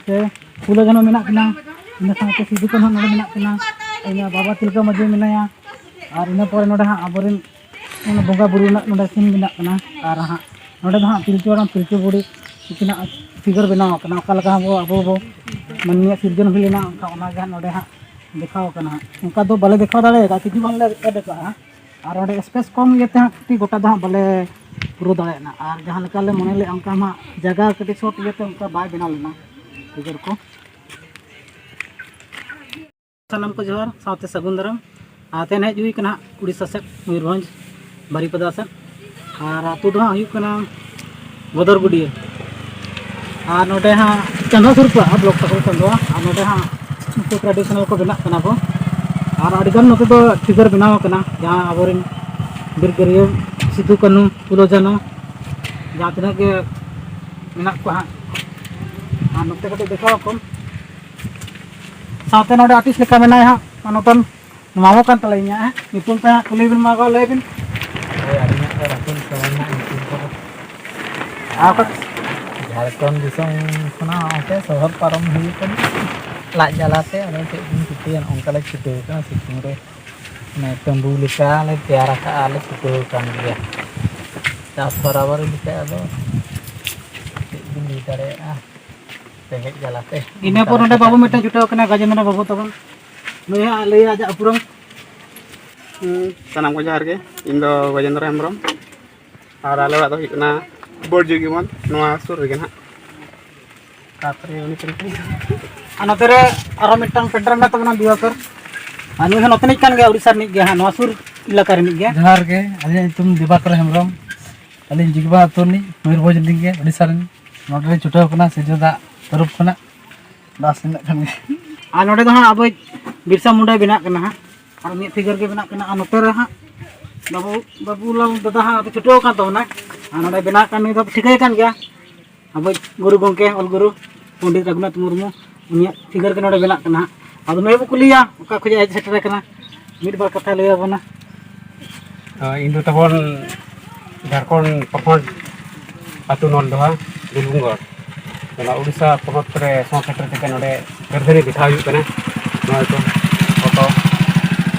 साथे फुलो जनो मेना कना इन साथे सिदु कान्हू नोडे मेना कना इन बाबा तिलका मांझी मेनाया और इन पर नोडे हां आबोरेन बोंगा बुरु नोडे सिन मेना कना और हां नोडे हां पिलचु हाड़ाम पिलचु बुढ़ी इकिना फिगर बनाव कना ओका लगा अबो माननीय सिरजन हुईना ओना नोडे हां देखाव कना उनका दो बाले देखाव दाड़ेगा किछु बाले एड करा और ओडे स्पेस कम इयते हां कटी गोटा दो हां बाले पुरो दाड़ेना और जहां लेका ले मने ले अंका हां जगह कटी शॉट इयते उनका बाय बनाव लेना फिगर को सानाम को जोहार साथे सगुन दाराम आतेन हेज हुई कना उड़ीसा से मयूरभंज बारीपदा से और आतु दो हां हुई कना बदरगुडिया और नोडे हां चंदा सुरपा ब्लॉक तक चंदवा और नोडे हां उनको ट्रेडिशनल को बना कना को और अड़गन नोते दो फिगर बनाव कना जहां आबोरेन बिरगरिया सिदु कान्हू फुलो जानो जहां तना के मेना को हां और नोते कटे देखाव को साथे नोडे आर्टिस्ट लेका मेनाय हां नोतन मामो कान तलाइया है नितुम पे कुली बिन मागो लेबिन आपका झारखंड दिसम खना आते शहर पारम हुई कन लाज जलाते अरे दिन चिटियन ओंकाले चिटे का सितुंग रे ने तंबू लेका ले तैयार का आले चिटे कान गया चास बराबर लेका अदो दिन दीदारे तेहेज जलाते इने पर नोडे बाबू मिटा जुटाव कना गजेंद्र बाबू तबन नुय लय आजा अपुरम सानाम को जोहार गे इन दो गजेंद्र हेम्ब्रम और आले ओड़ा दो हुई बोर्जुगिमन नोआ सुर रे ना तापरे उनी तरीके नोतेरे आरो मिटन पेंटर में तबना दिवाकर आनु हन नोतनिक कान गया उड़ीसा निक गया नोआ सुर इलाका रे निक गया जोहार गे अले तुम दिवाकर हेम्ब्रम अले जिगबा अतुनी मयूरभंज निक गे उड़ीसा रे नोडे छुटाव कना सेजोदा तरफ कना दास ने खान आ नोडे दो हां अब बिरसा मुंडा बना कना हां और मी फिगर के बना कना नोतेरे हां बाबू लाल दादा हां छुटाव का तो ना नोडे बना कान नि दो ठिकाय कान गया अब गुरु गंके ऑल गुरु पंडित रघुनाथ मुर्मू उनिया फिगर के नोडे बना कना अब मैं बो कुलिया ओका खोज आज सेटर कना मिड बार कथा लय आबोना इन दो तबन झारखंड पखंड आतु नोल दोहा दुलुंगड़ ᱚᱱᱟ ᱩᱲᱤᱥᱥᱟ ᱯᱚᱱᱚᱛ ᱨᱮ ᱥᱚ ᱥᱮᱴᱮᱨ ᱠᱟᱛᱮ ᱱᱚᱰᱮ ᱜᱟᱨᱫᱷᱟᱹᱱᱤ ᱫᱮᱠᱷᱟᱣ ᱦᱩᱭᱩᱜ ᱠᱟᱱᱟ ᱱᱚᱣᱟ ᱠᱚ ᱯᱷᱳᱴᱳ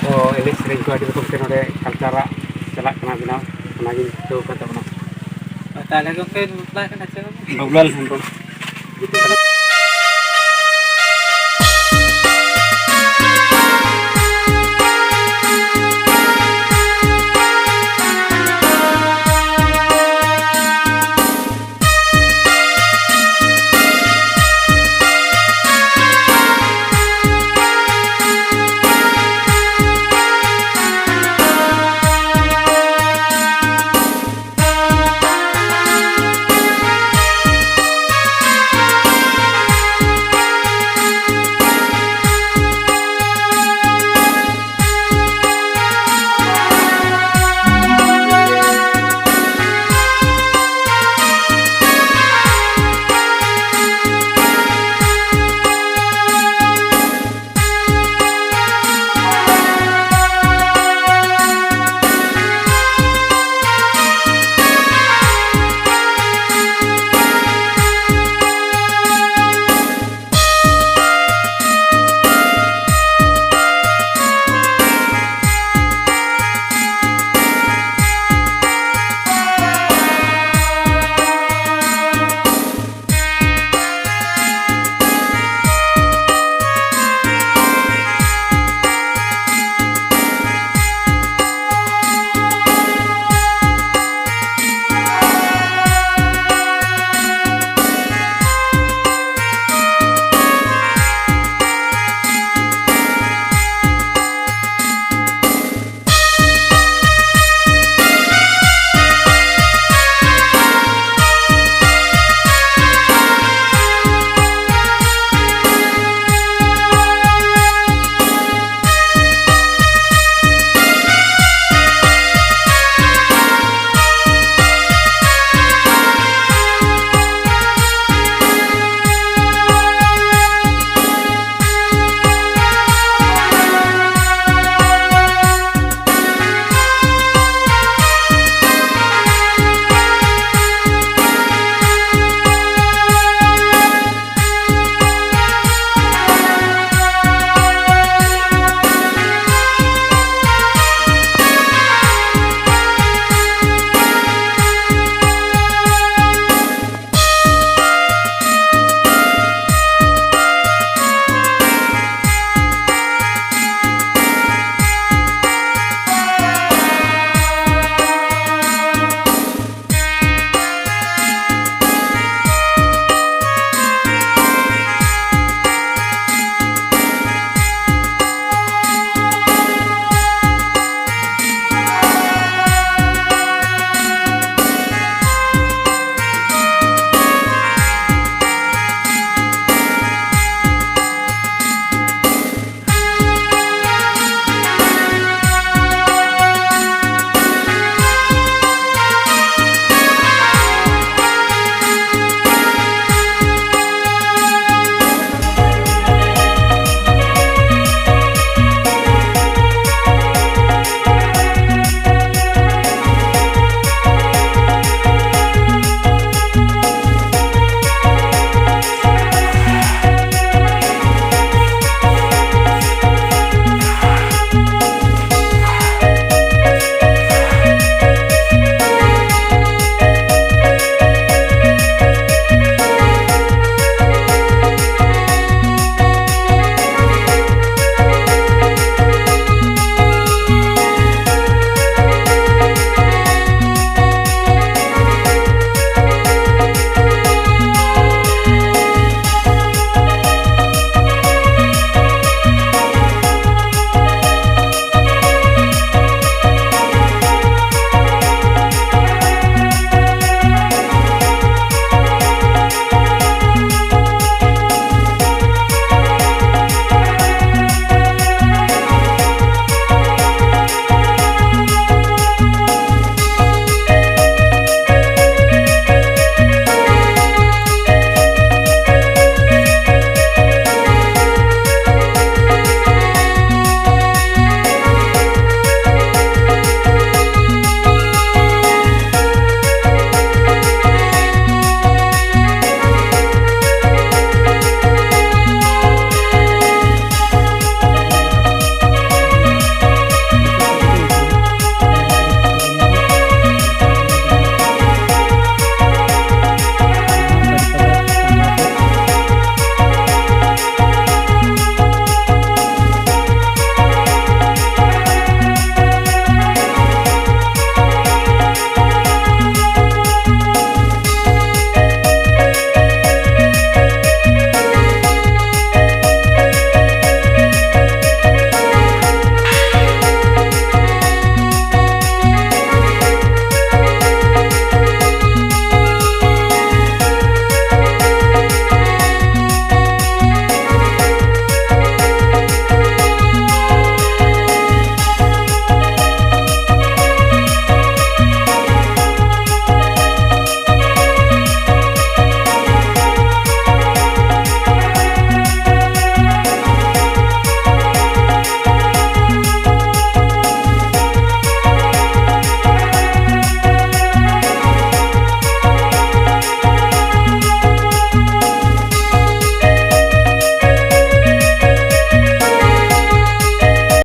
ᱠᱚ ᱮᱱᱮᱡ ᱥᱮᱨᱮᱧ ᱠᱚ ᱟᱹᱰᱤ ᱨᱚᱠᱚᱢ ᱛᱮ ᱱᱚᱰᱮ ᱠᱟᱞᱪᱟᱨᱟᱜ ᱪᱟᱞᱟᱜ ᱠᱟᱱᱟ ᱵᱮᱱᱟᱣ ᱚᱱᱟᱜᱤᱧ ᱴᱷᱤᱠᱟᱹᱣ ᱠᱟᱱ ᱛᱟᱵᱚᱱᱟ ताले गंके मुतला कना चे ᱵᱟᱵᱩᱞᱟᱞ ᱦᱮᱢᱵᱨᱚᱢ